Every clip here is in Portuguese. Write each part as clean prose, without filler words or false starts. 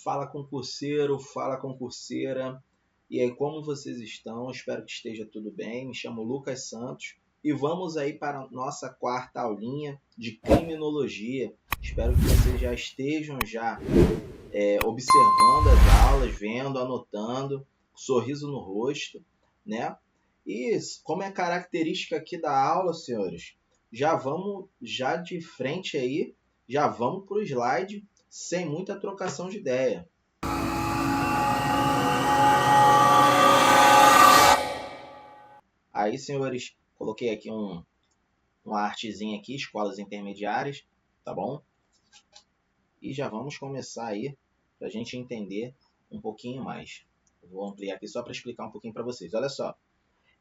Fala concurseiro, fala concurseira. E aí, como vocês estão? Espero que esteja tudo bem. Me chamo Lucas Santos e vamos aí para a nossa quarta aulinha de criminologia. Espero que vocês já estejam observando as aulas, vendo, anotando, sorriso no rosto, né? E como é característica aqui da aula, senhores, já vamos já de frente aí, já vamos para o slide sem muita trocação de ideia. Aí, senhores, coloquei aqui uma artezinha aqui, escolas intermediárias, tá bom? E já vamos começar aí para a gente entender um pouquinho mais. Eu vou ampliar aqui só para explicar um pouquinho para vocês. Olha só,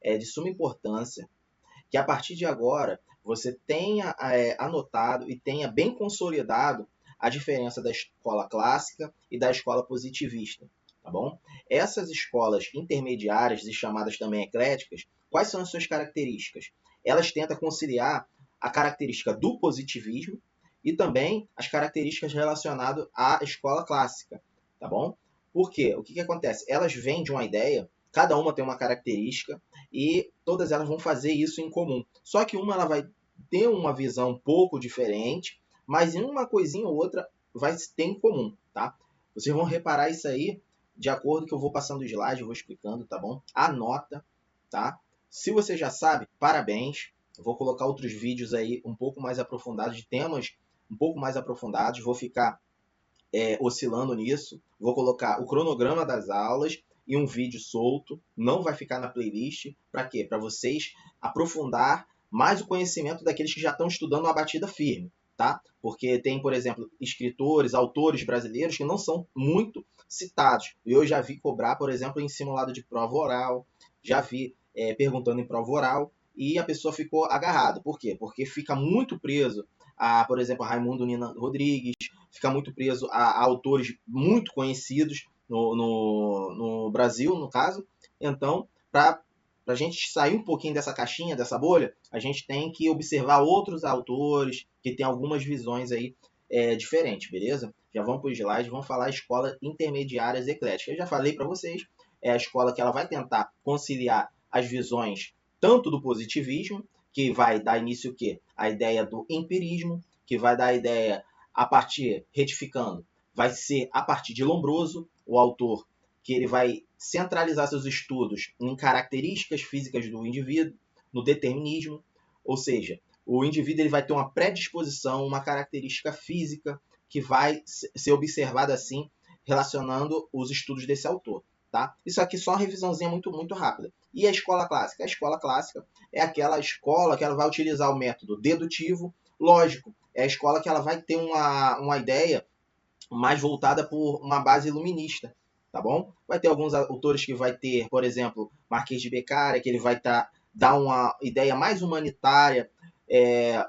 é de suma importância que a partir de agora você tenha anotado e tenha bem consolidado a diferença da escola clássica e da escola positivista, tá bom? Essas escolas intermediárias e chamadas também ecléticas, quais são as suas características? Elas tentam conciliar a característica do positivismo e também as características relacionadas à escola clássica, tá bom? Por quê? O que acontece? Elas vêm de uma ideia, cada uma tem uma característica, e todas elas vão fazer isso em comum. Só que uma ela vai ter uma visão um pouco diferente, mas em uma coisinha ou outra vai ter em comum, tá? Vocês vão reparar isso aí de acordo que eu vou passando o slide, eu vou explicando, tá bom? Anota, tá? Se você já sabe, parabéns. Eu vou colocar outros vídeos aí um pouco mais aprofundados, de temas um pouco mais aprofundados. Vou ficar oscilando nisso. Vou colocar o cronograma das aulas e um vídeo solto. Não vai ficar na playlist. Para quê? Para vocês aprofundar mais o conhecimento daqueles que já estão estudando uma batida firme, tá? Porque tem, por exemplo, escritores, autores brasileiros que não são muito citados. E eu já vi cobrar, por exemplo, em simulado de prova oral, já vi perguntando em prova oral, e a pessoa ficou agarrada. Por quê? Porque fica muito preso a, por exemplo, a Raimundo Nina Rodrigues, fica muito preso a autores muito conhecidos no Brasil, no caso. Então, para a gente sair um pouquinho dessa caixinha, dessa bolha, a gente tem que observar outros autores que têm algumas visões aí diferentes, beleza? Já vamos para o slide, vamos falar escola intermediárias ecléticas. Eu já falei para vocês, é a escola que ela vai tentar conciliar as visões tanto do positivismo, que vai dar início o quê? A ideia do empirismo, que vai dar a ideia a partir, retificando, vai ser a partir de Lombroso, o autor que ele vai centralizar seus estudos em características físicas do indivíduo, no determinismo, ou seja, o indivíduo ele vai ter uma predisposição, uma característica física que vai ser observada assim, relacionando os estudos desse autor. Tá? Isso aqui só uma revisãozinha muito, muito rápida. E a escola clássica? A escola clássica é aquela escola que ela vai utilizar o método dedutivo, lógico, é a escola que ela vai ter uma ideia mais voltada por uma base iluminista, tá bom? Vai ter alguns autores que vai ter, por exemplo, Marquês de Beccaria, que ele vai dar uma ideia mais humanitária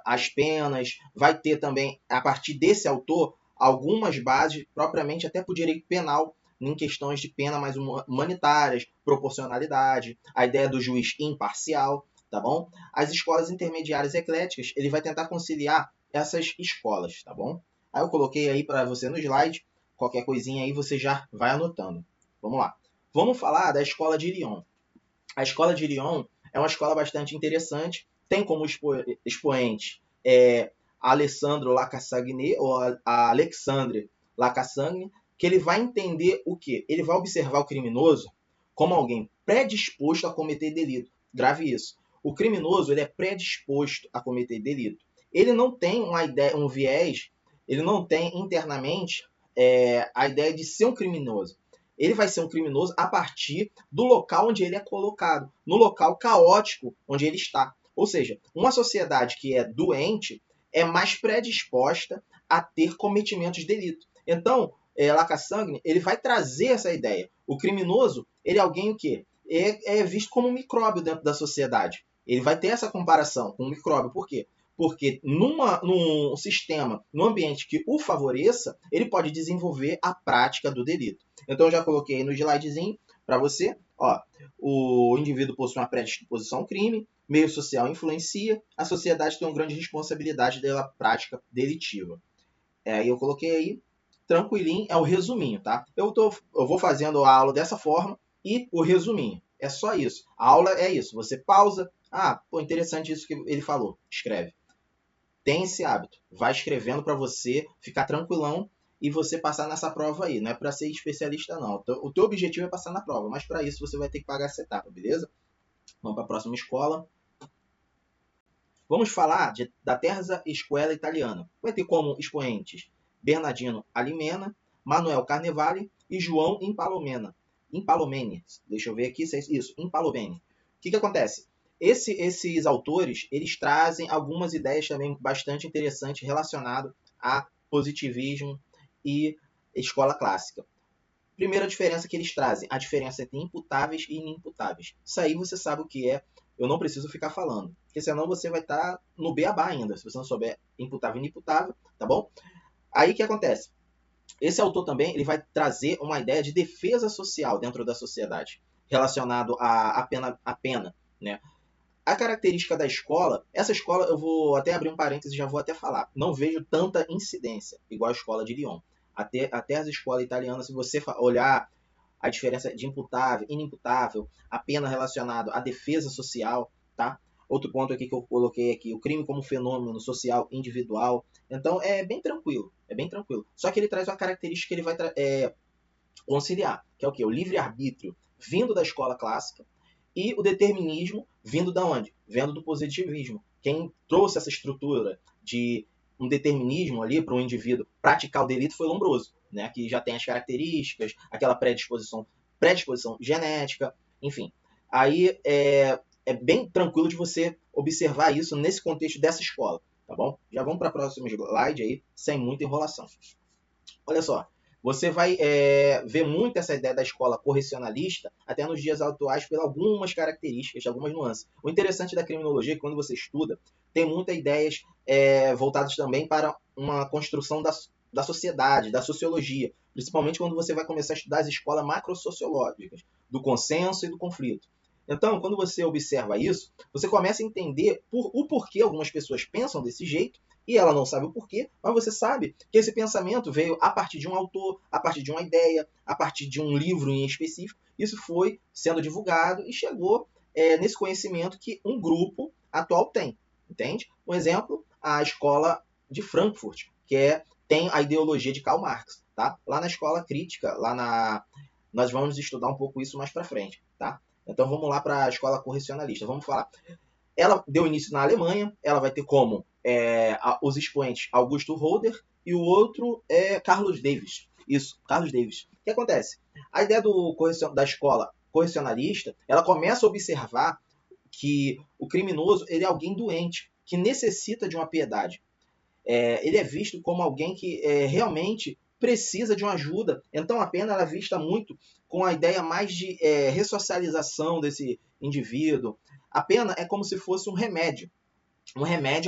às penas, vai ter também, a partir desse autor, algumas bases propriamente até para o direito penal, em questões de pena mais humanitárias, proporcionalidade, a ideia do juiz imparcial, tá bom? As escolas intermediárias ecléticas, ele vai tentar conciliar essas escolas, tá bom? Aí eu coloquei aí para você no slide, qualquer coisinha aí você já vai anotando. Vamos lá. Vamos falar da escola de Lyon. A escola de Lyon é uma escola bastante interessante, tem como expoente Alessandro Lacassagne, ou a Alexandre Lacassagne, que ele vai entender o quê? Ele vai observar o criminoso como alguém predisposto a cometer delito. Grave isso. O criminoso ele é predisposto a cometer delito. Ele não tem uma ideia, um viés, ele não tem internamente a ideia de ser um criminoso. Ele vai ser um criminoso a partir do local onde ele é colocado, no local caótico onde ele está. Ou seja, uma sociedade que é doente é mais predisposta a ter cometimentos de delito. Então, Lacassagne, ele vai trazer essa ideia. O criminoso, ele é alguém o quê? É visto como um micróbio dentro da sociedade. Ele vai ter essa comparação com um micróbio. Por quê? Porque num sistema, num ambiente que o favoreça, ele pode desenvolver a prática do delito. Então, eu já coloquei aí no slidezinho para você. Ó, o indivíduo possui uma predisposição ao crime, meio social influencia, a sociedade tem uma grande responsabilidade pela prática delitiva. Aí eu coloquei aí tranquilinho, é o resuminho, tá? Eu vou fazendo a aula dessa forma e o resuminho. É só isso. A aula é isso. Você pausa. Ah, pô, interessante isso que ele falou. Escreve. Tem esse hábito. Vai escrevendo para você ficar tranquilão e você passar nessa prova aí. Não é para ser especialista, não. O teu objetivo é passar na prova, mas para isso você vai ter que pagar essa etapa, beleza? Vamos para a próxima escola. Vamos falar da Terza Escola Italiana. Vai ter como expoentes Bernardino Alimena, Manuel Carnevale e João Impalomeni. Deixa eu ver aqui se é isso. Impalomeni. O que acontece? Esses autores, eles trazem algumas ideias também bastante interessantes relacionadas a positivismo e escola clássica. Primeira diferença que eles trazem, a diferença entre imputáveis e inimputáveis. Isso aí você sabe o que é, eu não preciso ficar falando, porque senão você vai estar no beabá ainda, se você não souber imputável e inimputável, tá bom? Aí o que acontece? Esse autor também ele vai trazer uma ideia de defesa social dentro da sociedade, relacionado à pena, né? A característica da escola, essa escola eu vou até abrir um parênteses e já vou até falar. Não vejo tanta incidência, igual a escola de Lyon. Até as escolas italianas, se você olhar a diferença de imputável, inimputável, a pena relacionada à defesa social, tá? Outro ponto aqui que eu coloquei aqui, o crime como fenômeno social individual. Então é bem tranquilo, é bem tranquilo. Só que ele traz uma característica que ele vai conciliar, que é o quê? O livre-arbítrio vindo da escola clássica e o determinismo vindo da onde? Vindo do positivismo. Quem trouxe essa estrutura de um determinismo ali para o indivíduo praticar o delito foi Lombroso, né? Que já tem as características, aquela predisposição genética, enfim. Aí é bem tranquilo de você observar isso nesse contexto dessa escola, tá bom? Já vamos para a próxima slide aí, sem muita enrolação. Olha só, você vai ver muito essa ideia da escola correcionalista até nos dias atuais por algumas características, algumas nuances. O interessante da criminologia é que quando você estuda, tem muitas ideias voltadas também para uma construção da sociedade, da sociologia, principalmente quando você vai começar a estudar as escolas macrosociológicas, do consenso e do conflito. Então, quando você observa isso, você começa a entender o porquê algumas pessoas pensam desse jeito e ela não sabe o porquê, mas você sabe que esse pensamento veio a partir de um autor, a partir de uma ideia, a partir de um livro em específico. Isso foi sendo divulgado e chegou nesse conhecimento que um grupo atual tem, entende? Um exemplo, a escola de Frankfurt, que tem a ideologia de Karl Marx, tá? Lá na escola crítica, nós vamos estudar um pouco isso mais para frente, tá? Então vamos lá para a escola correcionalista. Vamos falar. Ela deu início na Alemanha, ela vai ter como os expoentes Augusto Roder e o outro é Carlos Davis. Isso, Carlos Davis. O que acontece? A ideia da escola correcionalista, ela começa a observar que o criminoso ele é alguém doente, que necessita de uma piedade. Ele é visto como alguém que realmente precisa de uma ajuda. Então a pena ela é vista muito com a ideia mais de ressocialização desse indivíduo. A pena é como se fosse um remédio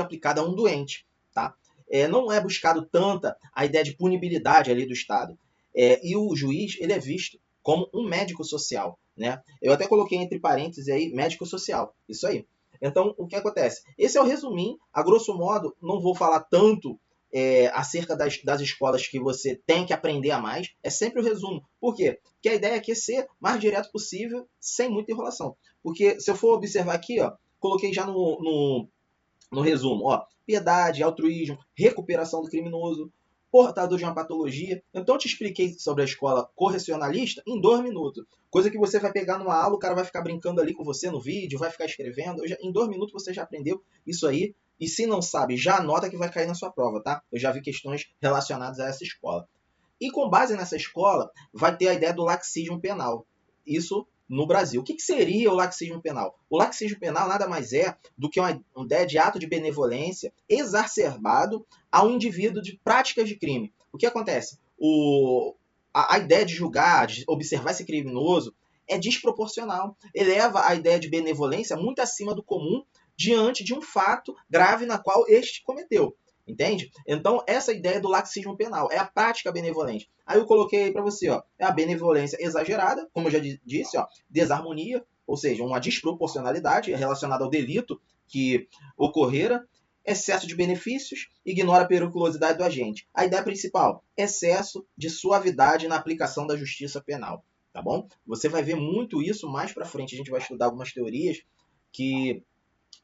aplicado a um doente, tá? Não é buscado tanta a ideia de punibilidade ali do Estado. E o juiz ele é visto como um médico social, né? Eu até coloquei entre parênteses aí médico social, isso aí. Então, o que acontece? Esse é o resuminho. A grosso modo, não vou falar tanto acerca das escolas que você tem que aprender a mais. É sempre o resumo. Por quê? Porque a ideia aqui é ser mais direto possível, sem muita enrolação. Porque se eu for observar aqui, ó, coloquei já no resumo, ó, piedade, altruísmo, recuperação do criminoso, portador de uma patologia. Então eu te expliquei sobre a escola correcionalista em 2 minutos. Coisa que você vai pegar numa aula, o cara vai ficar brincando ali com você no vídeo, vai ficar escrevendo. Em 2 minutos você já aprendeu isso aí. E se não sabe, já anota que vai cair na sua prova, tá? Eu já vi questões relacionadas a essa escola. E com base nessa escola, vai ter a ideia do laxismo penal. Isso no Brasil. O que seria o laxismo penal? O laxismo penal nada mais é do que uma ideia de ato de benevolência exacerbado ao indivíduo de práticas de crime. O que acontece? A ideia de julgar, de observar esse criminoso é desproporcional. Eleva a ideia de benevolência muito acima do comum diante de um fato grave na qual este cometeu. Entende? Então, essa ideia do laxismo penal é a prática benevolente. Aí eu coloquei aí para você, ó, é a benevolência exagerada, como eu já disse, ó, desarmonia, ou seja, uma desproporcionalidade relacionada ao delito que ocorrera, excesso de benefícios, ignora a periculosidade do agente. A ideia principal, excesso de suavidade na aplicação da justiça penal, tá bom? Você vai ver muito isso mais para frente, a gente vai estudar algumas teorias que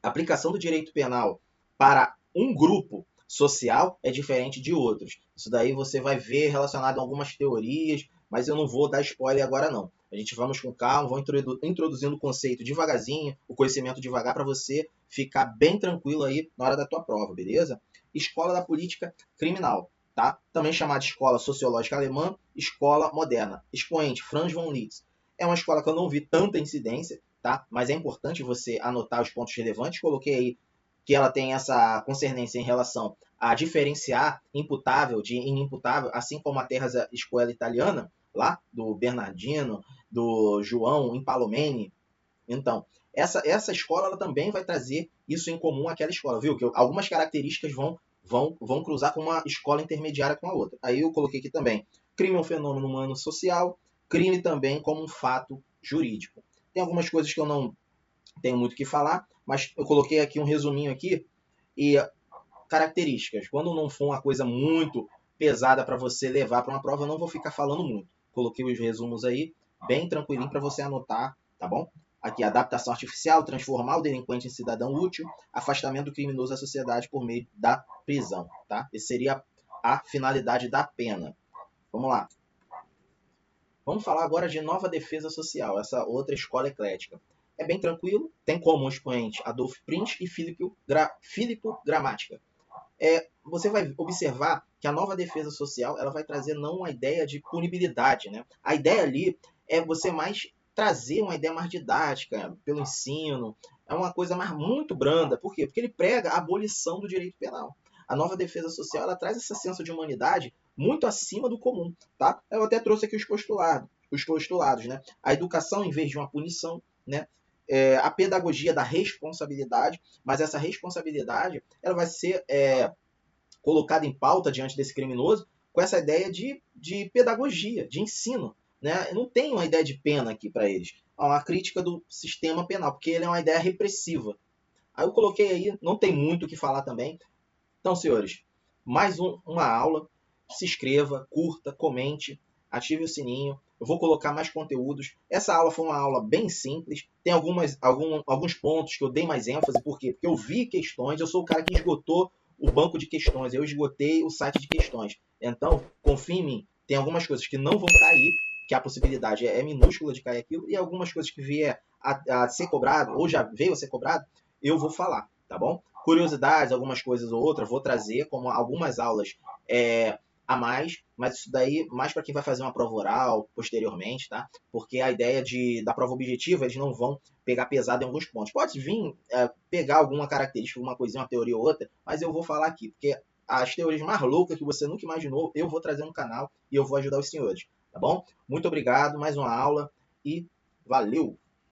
a aplicação do direito penal para um grupo social é diferente de outros. Isso daí você vai ver relacionado a algumas teorias, mas eu não vou dar spoiler agora não. A gente vamos com calma, vou introduzindo o conceito devagarzinho, o conhecimento devagar para você ficar bem tranquilo aí na hora da tua prova, beleza? Escola da Política Criminal, tá? Também chamada de Escola Sociológica Alemã, Escola Moderna. Expoente Franz von Liszt. É uma escola que eu não vi tanta incidência, tá? Mas é importante você anotar os pontos relevantes. Coloquei aí que ela tem essa concernência em relação a diferenciar imputável de inimputável, assim como a Terra Escola Italiana, lá do Bernardino, do João Impalomeni. Então, essa escola ela também vai trazer isso em comum àquela escola, viu? Que algumas características vão cruzar com uma escola intermediária com a outra. Aí eu coloquei aqui também, crime é um fenômeno humano social, crime também como um fato jurídico. Tem algumas coisas que eu não tenho muito o que falar, mas eu coloquei aqui um resuminho aqui e características. Quando não for uma coisa muito pesada para você levar para uma prova, eu não vou ficar falando muito. Coloquei os resumos aí, bem tranquilinho para você anotar, tá bom? Aqui, adaptação artificial, transformar o delinquente em cidadão útil, afastamento do criminoso da sociedade por meio da prisão, tá? Essa seria a finalidade da pena. Vamos lá. Vamos falar agora de nova defesa social, essa outra escola eclética. É bem tranquilo, tem como expoente Adolf Prinz e Filippo Gramática. Você vai observar que a nova defesa social ela vai trazer não uma ideia de punibilidade, né? A ideia ali é você mais trazer uma ideia mais didática pelo ensino, é uma coisa mais muito branda. Por quê? Porque ele prega a abolição do direito penal. A nova defesa social ela traz esse senso de humanidade muito acima do comum, tá? Eu até trouxe aqui os postulados, né? A educação em vez de uma punição, né? A pedagogia da responsabilidade, mas essa responsabilidade ela vai ser colocada em pauta diante desse criminoso com essa ideia de pedagogia, de ensino. Né? Não tem uma ideia de pena aqui para eles. É uma crítica do sistema penal, porque ele é uma ideia repressiva. Aí eu coloquei aí, não tem muito o que falar também. Então, senhores, mais uma aula. Se inscreva, curta, comente, ative o sininho. Eu vou colocar mais conteúdos. Essa aula foi uma aula bem simples. Tem alguns pontos que eu dei mais ênfase. Por quê? Porque eu vi questões. Eu sou o cara que esgotou o banco de questões. Eu esgotei o site de questões. Então, confie em mim. Tem algumas coisas que não vão cair, que a possibilidade é minúscula de cair aquilo. E algumas coisas que vier a ser cobrado, ou já veio a ser cobrado, eu vou falar, tá bom? Curiosidades, algumas coisas ou outras, vou trazer como algumas aulas a mais, mas isso daí mais para quem vai fazer uma prova oral posteriormente, tá? Porque a ideia da prova objetiva, eles não vão pegar pesado em alguns pontos. Pode vir pegar alguma característica, alguma coisinha, uma teoria ou outra, mas eu vou falar aqui, porque as teorias mais loucas que você nunca imaginou, eu vou trazer no canal e eu vou ajudar os senhores, tá bom? Muito obrigado, mais uma aula e valeu!